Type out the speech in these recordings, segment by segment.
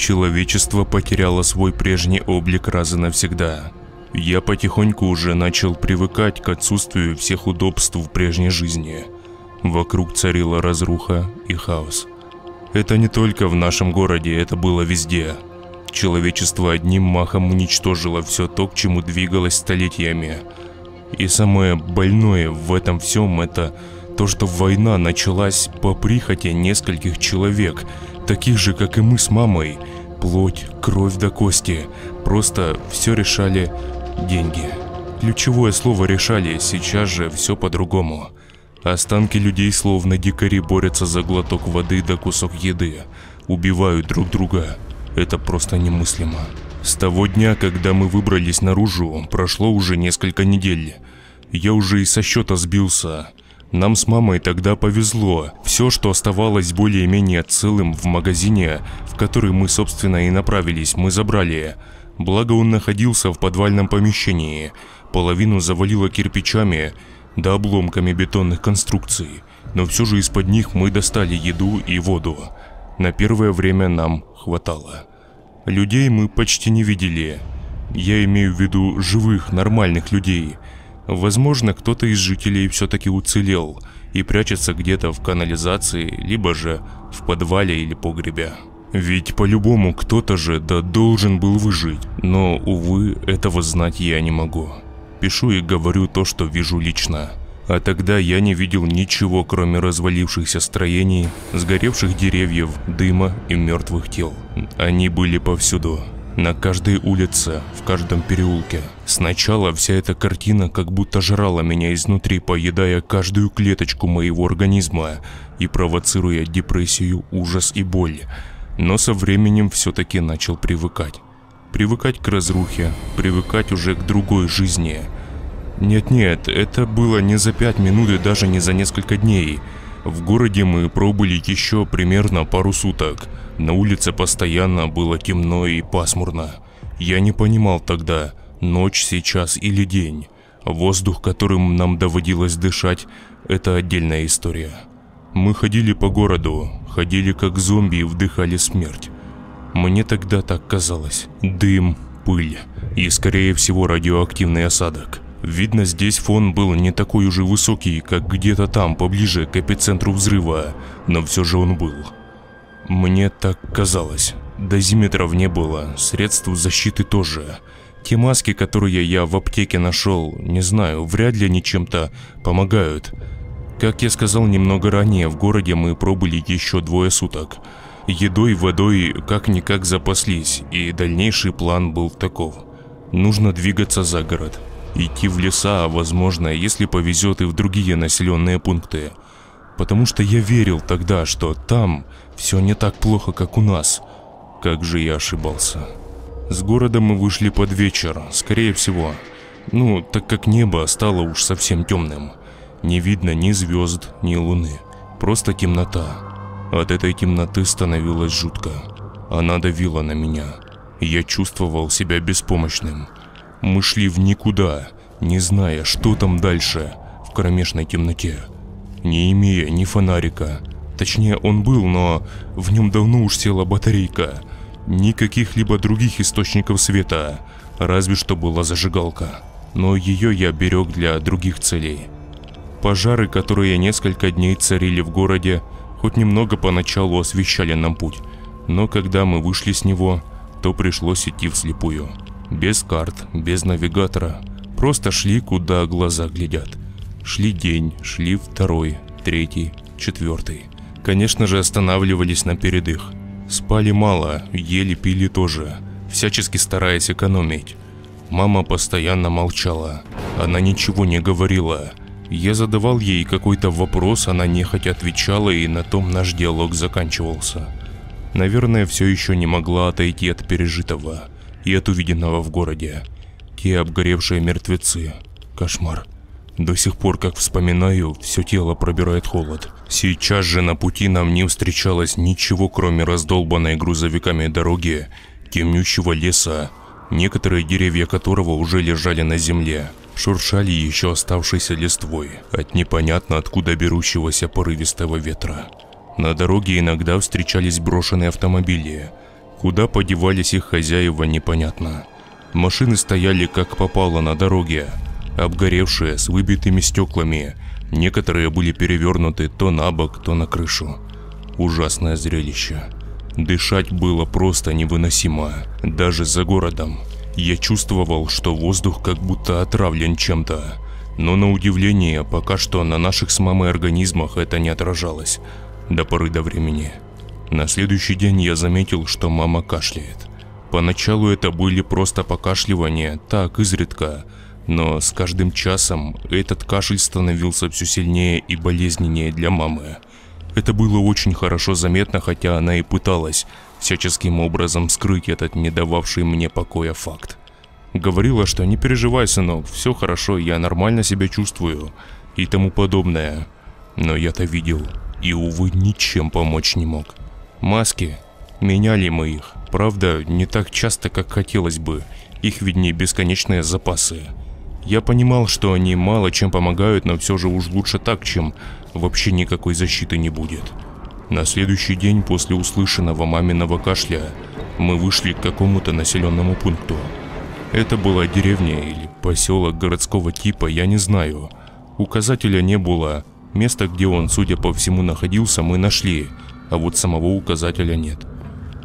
Человечество потеряло свой прежний облик раз и навсегда. Я потихоньку уже начал привыкать к отсутствию всех удобств в прежней жизни. Вокруг царила разруха и хаос. Это не только в нашем городе, это было везде. Человечество одним махом уничтожило все то, к чему двигалось столетиями. И самое больное в этом всем — это то, что война началась по прихоти нескольких человек, таких же, как и мы с мамой. Плоть, кровь до кости. Просто все решали деньги. Ключевое слово «решали», сейчас же все по-другому. Останки людей, словно дикари, борются за глоток воды да кусок еды. Убивают друг друга. Это просто немыслимо. С того дня, когда мы выбрались наружу, прошло уже несколько недель. Я уже и со счета сбился. Нам с мамой тогда повезло. Все, что оставалось более-менее целым в магазине, в который мы, собственно, и направились, мы забрали. Благо он находился в подвальном помещении. Половину завалило кирпичами да обломками бетонных конструкций. Но все же из-под них мы достали еду и воду. На первое время нам хватало. Людей мы почти не видели. Я имею в виду живых, нормальных людей. Возможно, кто-то из жителей все-таки уцелел и прячется где-то в канализации, либо же в подвале или погребе. Ведь по-любому кто-то же должен был выжить. Но, увы, этого знать я не могу. Пишу и говорю то, что вижу лично. А тогда я не видел ничего, кроме развалившихся строений, сгоревших деревьев, дыма и мертвых тел. Они были повсюду. На каждой улице, в каждом переулке. Сначала вся эта картина как будто жрала меня изнутри, поедая каждую клеточку моего организма и провоцируя депрессию, ужас и боль. Но со временем все-таки начал привыкать. Привыкать к разрухе, привыкать уже к другой жизни. Нет, это было не за 5 минут и даже не за несколько дней. В городе мы пробыли еще примерно пару суток. На улице постоянно было темно и пасмурно. Я не понимал тогда, ночь сейчас или день. Воздух, которым нам доводилось дышать, это отдельная история. Мы ходили по городу, ходили как зомби и вдыхали смерть. Мне тогда так казалось. Дым, пыль и, скорее всего, радиоактивный осадок. Видно, здесь фон был не такой уже высокий, как где-то там, поближе к эпицентру взрыва, но все же он был. Мне так казалось. Дозиметров не было, средств защиты тоже. Те маски, которые я в аптеке нашел, не знаю, вряд ли они чем-то помогают. Как я сказал немного ранее, в городе мы пробыли еще 2 суток. Едой, водой как-никак запаслись, и дальнейший план был таков. Нужно двигаться за город. Идти в леса, а возможно, если повезет, и в другие населенные пункты. Потому что я верил тогда, что там все не так плохо, как у нас. Как же я ошибался. С города мы вышли под вечер, скорее всего. Так как небо стало уж совсем темным. Не видно ни звезд, ни луны. Просто темнота. От этой темноты становилось жутко. Она давила на меня. Я чувствовал себя беспомощным. Мы шли в никуда, не зная, что там дальше, в кромешной темноте. Не имея ни фонарика. Точнее, он был, но в нем давно уж села батарейка. Никаких либо других источников света, разве что была зажигалка. Но ее я берег для других целей. Пожары, которые несколько дней царили в городе, хоть немного поначалу освещали нам путь. Но когда мы вышли с него, то пришлось идти вслепую. Без карт, без навигатора. Просто шли, куда глаза глядят. Шли день, шли 2-й, 3-й, 4-й. Конечно же, останавливались на передых. Спали мало, ели, пили тоже, всячески стараясь экономить. Мама постоянно молчала. Она ничего не говорила. Я задавал ей какой-то вопрос, она нехотя отвечала, и на том наш диалог заканчивался. Наверное, все еще не могла отойти от пережитого и от увиденного в городе. Те обгоревшие мертвецы. Кошмар. До сих пор, как вспоминаю, все тело пробирает холод. Сейчас же на пути нам не встречалось ничего, кроме раздолбанной грузовиками дороги, темнющего леса, некоторые деревья которого уже лежали на земле, шуршали еще оставшейся листвой от непонятно откуда берущегося порывистого ветра. На дороге иногда встречались брошенные автомобили. Куда подевались их хозяева, непонятно. Машины стояли как попало на дороге, обгоревшие, с выбитыми стеклами. Некоторые были перевернуты то на бок, то на крышу. Ужасное зрелище. Дышать было просто невыносимо, даже за городом. Я чувствовал, что воздух как будто отравлен чем-то. Но на удивление, пока что на наших с мамой организмах это не отражалось. До поры до времени. На следующий день я заметил, что мама кашляет. Поначалу это были просто покашливания, так, изредка. Но с каждым часом этот кашель становился все сильнее и болезненнее для мамы. Это было очень хорошо заметно, хотя она и пыталась всяческим образом скрыть этот не дававший мне покоя факт. Говорила, что не переживай, сынок, все хорошо, я нормально себя чувствую и тому подобное. Но я-то видел и, увы, ничем помочь не мог. Маски. Меняли мы их. Правда, не так часто, как хотелось бы. Их ведь не бесконечные запасы. Я понимал, что они мало чем помогают, но все же уж лучше так, чем вообще никакой защиты не будет. На следующий день после услышанного маминого кашля мы вышли к какому-то населенному пункту. Это была деревня или поселок городского типа, я не знаю. Указателя не было. Место, где он, судя по всему, находился, мы нашли, а вот самого указателя нет.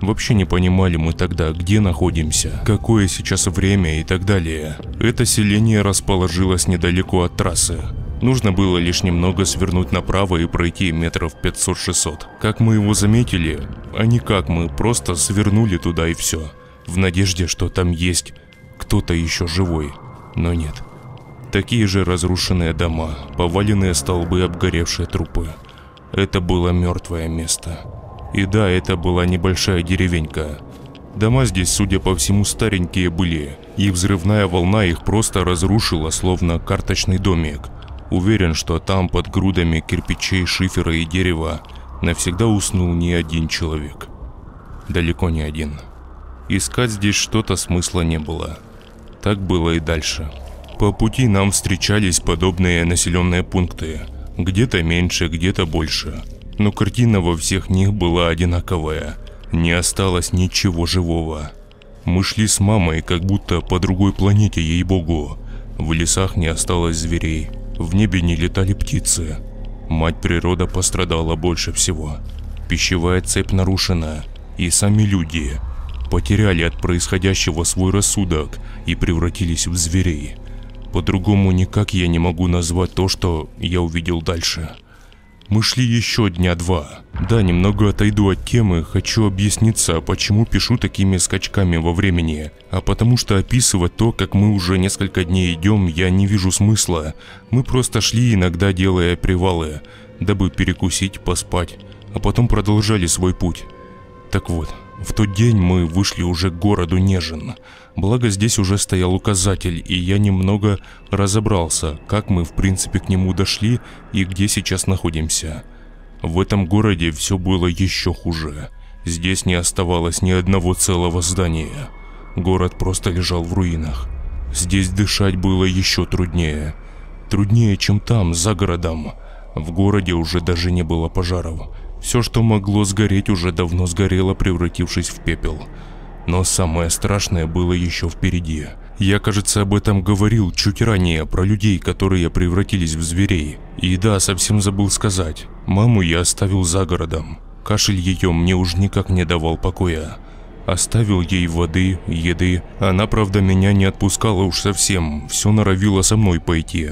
Вообще не понимали мы тогда, где находимся, какое сейчас время и так далее. Это селение расположилось недалеко от трассы. Нужно было лишь немного свернуть направо и пройти метров 500-600. Как мы его заметили, а не как мы, просто свернули туда и все. В надежде, что там есть кто-то еще живой, но нет. Такие же разрушенные дома, поваленные столбы, обгоревшие трупы. Это было мертвое место. И да, это была небольшая деревенька. Дома здесь, судя по всему, старенькие были, и взрывная волна их просто разрушила, словно карточный домик. Уверен, что там под грудами кирпичей, шифера и дерева навсегда уснул не один человек. Далеко не один. Искать здесь что-то смысла не было. Так было и дальше. По пути нам встречались подобные населенные пункты. Где-то меньше, где-то больше. Но картина во всех них была одинаковая. Не осталось ничего живого. Мы шли с мамой, как будто по другой планете, ей-богу. В лесах не осталось зверей. В небе не летали птицы. Мать природа пострадала больше всего. Пищевая цепь нарушена. И сами люди потеряли от происходящего свой рассудок и превратились в зверей. По-другому никак я не могу назвать то, что я увидел дальше. Мы шли еще дня два. Да, немного отойду от темы, хочу объясниться, почему пишу такими скачками во времени. А потому что описывать то, как мы уже несколько дней идем, я не вижу смысла. Мы просто шли, иногда делая привалы, дабы перекусить, поспать, а потом продолжали свой путь. Так вот, в тот день мы вышли уже к городу Нежин. Благо здесь уже стоял указатель, и я немного разобрался, как мы в принципе к нему дошли и где сейчас находимся. В этом городе все было еще хуже. Здесь не оставалось ни одного целого здания. Город просто лежал в руинах. Здесь дышать было еще труднее. Труднее, чем там, за городом. В городе уже даже не было пожаров. Все, что могло сгореть, уже давно сгорело, превратившись в пепел. Но самое страшное было еще впереди. Я, кажется, об этом говорил чуть ранее, про людей, которые превратились в зверей. И да, совсем забыл сказать. Маму я оставил за городом. Кашель ее мне уж никак не давал покоя. Оставил ей воды, еды. Она, правда, меня не отпускала уж совсем. Все норовила со мной пойти.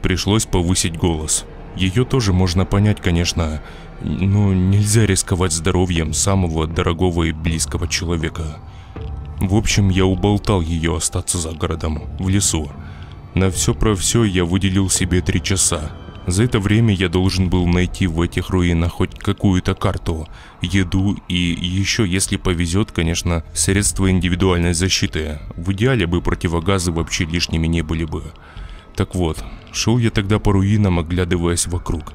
Пришлось повысить голос. Ее тоже можно понять, конечно. Но нельзя рисковать здоровьем самого дорогого и близкого человека. В общем, я уболтал ее остаться за городом, в лесу. На все про все я выделил себе 3 часа. За это время я должен был найти в этих руинах хоть какую-то карту, еду и еще, если повезет, конечно, средства индивидуальной защиты. В идеале бы противогазы вообще лишними не были бы. Так вот, шел я тогда по руинам, оглядываясь вокруг.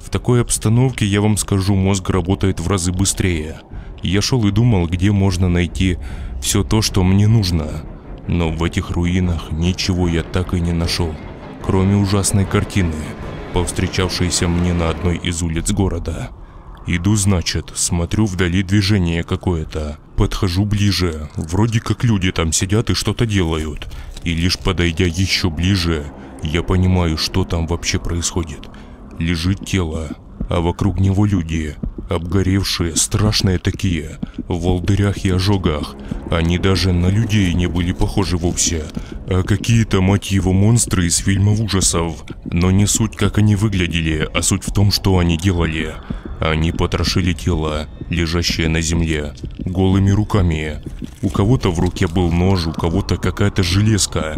В такой обстановке, я вам скажу, мозг работает в разы быстрее. Я шел и думал, где можно найти все то, что мне нужно. Но в этих руинах ничего я так и не нашел, кроме ужасной картины, повстречавшейся мне на одной из улиц города. Иду, значит, смотрю, вдали движение какое-то. Подхожу ближе, вроде как люди там сидят и что-то делают. И лишь подойдя еще ближе, я понимаю, что там вообще происходит. Лежит тело, а вокруг него люди. Обгоревшие, страшные такие, в волдырях и ожогах. Они даже на людей не были похожи вовсе, а какие-то, мать его, монстры из фильмов ужасов. Но не суть, как они выглядели, а суть в том, что они делали. Они потрошили тело, лежащее на земле, голыми руками. У кого-то в руке был нож, у кого-то какая-то железка.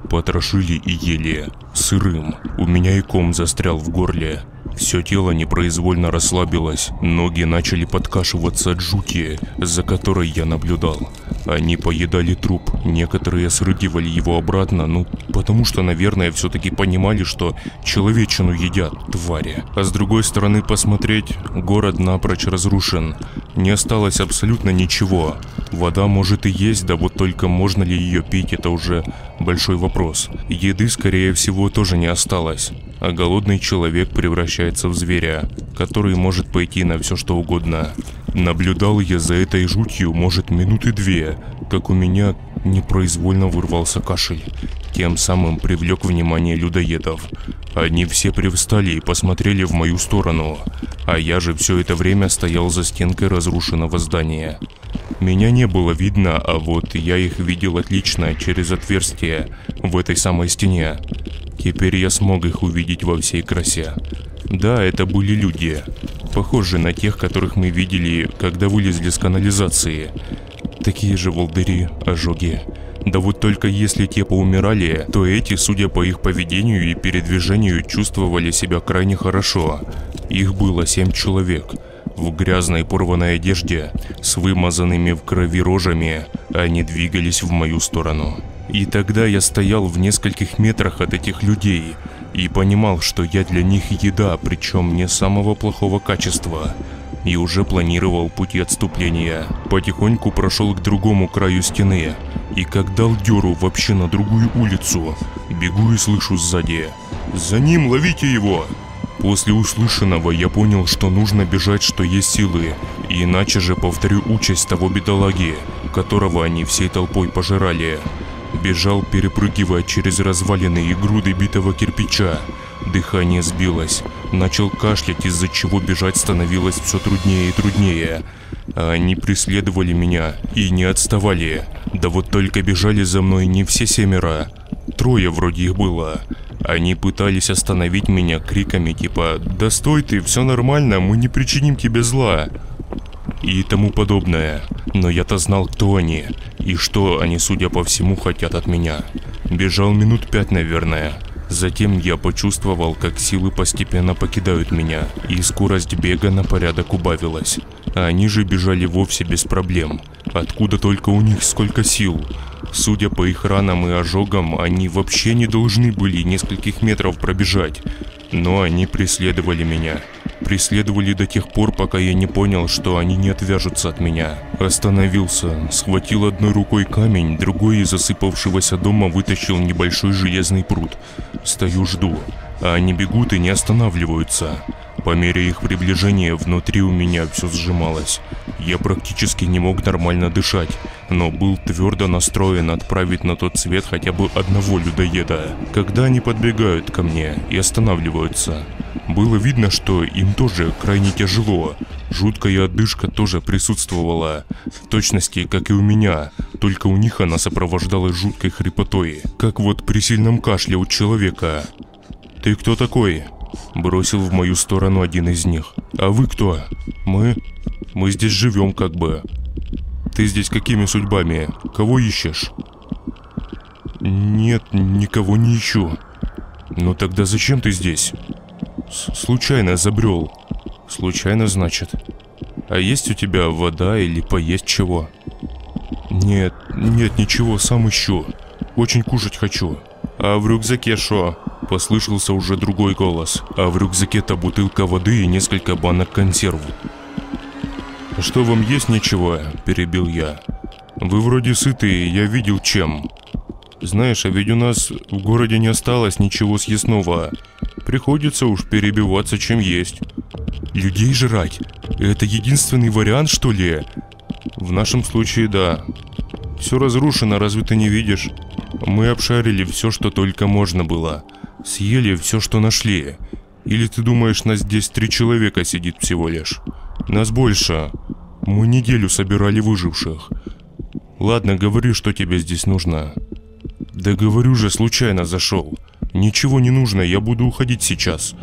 Потрошили и ели, сырым. У меня и ком застрял в горле. Все тело непроизвольно расслабилось, ноги начали подкашиваться от жути, за которой я наблюдал. Они поедали труп, некоторые срыгивали его обратно, потому что, наверное, все-таки понимали, что человечину едят, твари. А с другой стороны посмотреть, город напрочь разрушен, не осталось абсолютно ничего. Вода может и есть, да вот только можно ли ее пить, это уже большой вопрос. Еды, скорее всего, тоже не осталось. А голодный человек превращается в зверя, который может пойти на все что угодно. Наблюдал я за этой жутью, может, минуты две, как у меня непроизвольно вырвался кашель. Тем самым привлек внимание людоедов. Они все привстали и посмотрели в мою сторону, а я же все это время стоял за стенкой разрушенного здания. Меня не было видно, а вот я их видел отлично через отверстие в этой самой стене. Теперь я смог их увидеть во всей красе. Да, это были люди, похожие на тех, которых мы видели, когда вылезли с канализации. Такие же волдыри, ожоги. Да вот только если те поумирали, то эти, судя по их поведению и передвижению, чувствовали себя крайне хорошо. Их было 7 человек. В грязной порванной одежде, с вымазанными в крови рожами, они двигались в мою сторону. И тогда я стоял в нескольких метрах от этих людей и понимал, что я для них еда, причем не самого плохого качества. И уже планировал пути отступления. Потихоньку прошел к другому краю стены. И как дал дёру вообще на другую улицу, бегу и слышу сзади: «За ним, ловите его!» После услышанного я понял, что нужно бежать, что есть силы, иначе же повторю участь того бедолаги, которого они всей толпой пожирали. Бежал, перепрыгивая через развалины и груды битого кирпича. Дыхание сбилось, начал кашлять, из-за чего бежать становилось все труднее и труднее. А они преследовали меня и не отставали. Да вот только бежали за мной не все 7, 3 вроде их было. Они пытались остановить меня криками типа «Да стой ты, все нормально, мы не причиним тебе зла» и тому подобное. Но я-то знал, кто они и что они, судя по всему, хотят от меня. Бежал минут 5, наверное. Затем я почувствовал, как силы постепенно покидают меня, и скорость бега на порядок убавилась. А они же бежали вовсе без проблем. Откуда только у них сколько сил? Судя по их ранам и ожогам, они вообще не должны были нескольких метров пробежать. Но они преследовали меня. Преследовали до тех пор, пока я не понял, что они не отвяжутся от меня. Остановился, схватил одной рукой камень, другой из засыпавшегося дома вытащил небольшой железный прут. Стою, жду, а они бегут и не останавливаются. По мере их приближения внутри у меня все сжималось. Я практически не мог нормально дышать, но был твердо настроен отправить на тот свет хотя бы одного людоеда. Когда они подбегают ко мне и останавливаются, было видно, что им тоже крайне тяжело. Жуткая одышка тоже присутствовала, в точности, как и у меня, только у них она сопровождалась жуткой хрипотой, как вот при сильном кашле у человека. «Ты кто такой?» — бросил в мою сторону один из них. «А вы кто?» Мы здесь живем как бы». «Ты здесь какими судьбами? Кого ищешь?» «Нет, никого не ищу». «Ну тогда зачем ты здесь?» «Случайно забрел». «Случайно, значит? А есть у тебя вода или поесть чего?» «Нет, ничего, сам ищу. Очень кушать хочу». «А в рюкзаке шо?» — послышался уже другой голос. «А в рюкзаке-то бутылка воды и несколько банок консерв». «Что, вам есть ничего?» — перебил я. «Вы вроде сытые, я видел чем. Знаешь, а ведь у нас в городе не осталось ничего съестного. Приходится уж перебиваться чем есть». «Людей жрать? Это единственный вариант, что ли?» В нашем случае да. Все разрушено, разве ты не видишь? Мы обшарили все, что только можно было. Съели все, что нашли. Или ты думаешь, нас здесь 3 человека сидит всего лишь? Нас больше. Мы неделю собирали выживших. Ладно, говори, что тебе здесь нужно. Да говорю же, случайно зашел. Ничего не нужно, я буду уходить сейчас.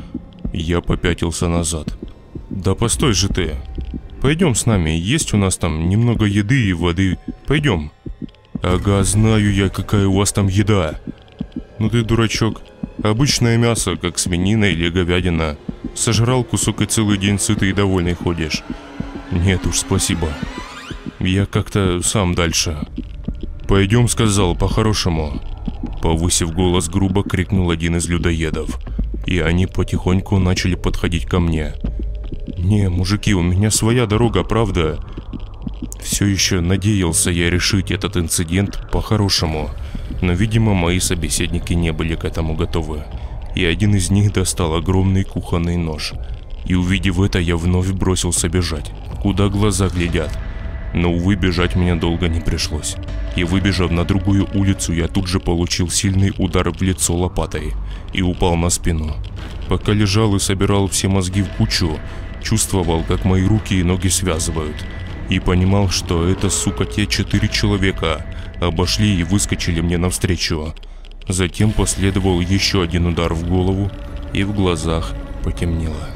Я попятился назад. Да постой же ты. Пойдем с нами, есть у нас там немного еды и воды. Пойдем. Ага, знаю я, какая у вас там еда. Ну ты дурачок. Обычное мясо, как свинина или говядина. Сожрал кусок и целый день сытый и довольный ходишь. Нет уж, спасибо. Я как-то сам дальше. Пойдем, сказал, по-хорошему. Повысив голос, грубо крикнул один из людоедов. И они потихоньку начали подходить ко мне. Не, мужики, у меня своя дорога, правда? Все еще надеялся я решить этот инцидент по-хорошему. Но, видимо, мои собеседники не были к этому готовы. И один из них достал огромный кухонный нож. И увидев это, я вновь бросился бежать, куда глаза глядят. Но, увы, бежать мне долго не пришлось. И выбежав на другую улицу, я тут же получил сильный удар в лицо лопатой и упал на спину. Пока лежал и собирал все мозги в кучу, чувствовал, как мои руки и ноги связывают. И понимал, что это, сука, те 4 человека обошли и выскочили мне навстречу. Затем последовал еще один удар в голову, и в глазах потемнело.